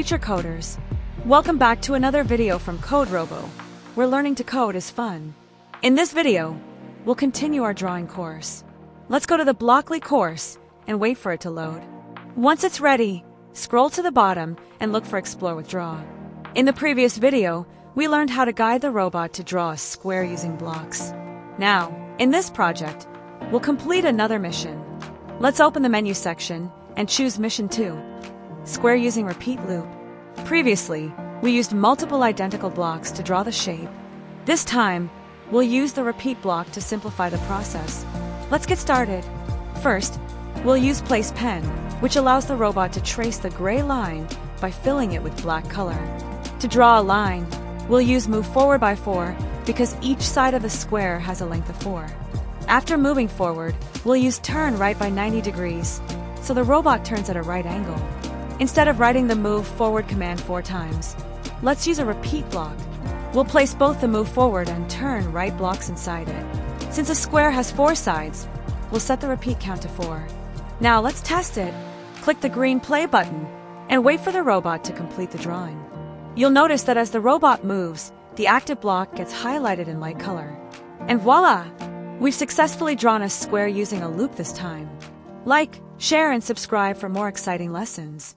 future coders. Welcome back to another video from CodeRobo, where learning to code is fun. In this video, we'll continue our drawing course. Let's go to the Blockly course and wait for it to load. Once it's ready, scroll to the bottom and look for Explore with Draw. In the previous video, we learned how to guide the robot to draw a square using blocks. Now, in this project, we'll complete another mission. Let's open the menu section and choose Mission 2, Square using Repeat Loop. Previously, we used multiple identical blocks to draw the shape. This time, we'll use the repeat block to simplify the process. Let's get started. First, we'll use Place Pen, which allows the robot to trace the gray line by filling it with black color. To draw a line, we'll use Move Forward by 4 because each side of the square has a length of 4. After moving forward, we'll use Turn Right by 90 degrees, so the robot turns at a right angle. Instead of writing the Move Forward command 4 times, let's use a repeat block. We'll place both the Move Forward and Turn Right blocks inside it. Since a square has 4 sides, we'll set the repeat count to 4. Now let's test it. Click the green play button and wait for the robot to complete the drawing. You'll notice that as the robot moves, the active block gets highlighted in light color. And voila! We've successfully drawn a square using a loop this time. Like, share, and subscribe for more exciting lessons.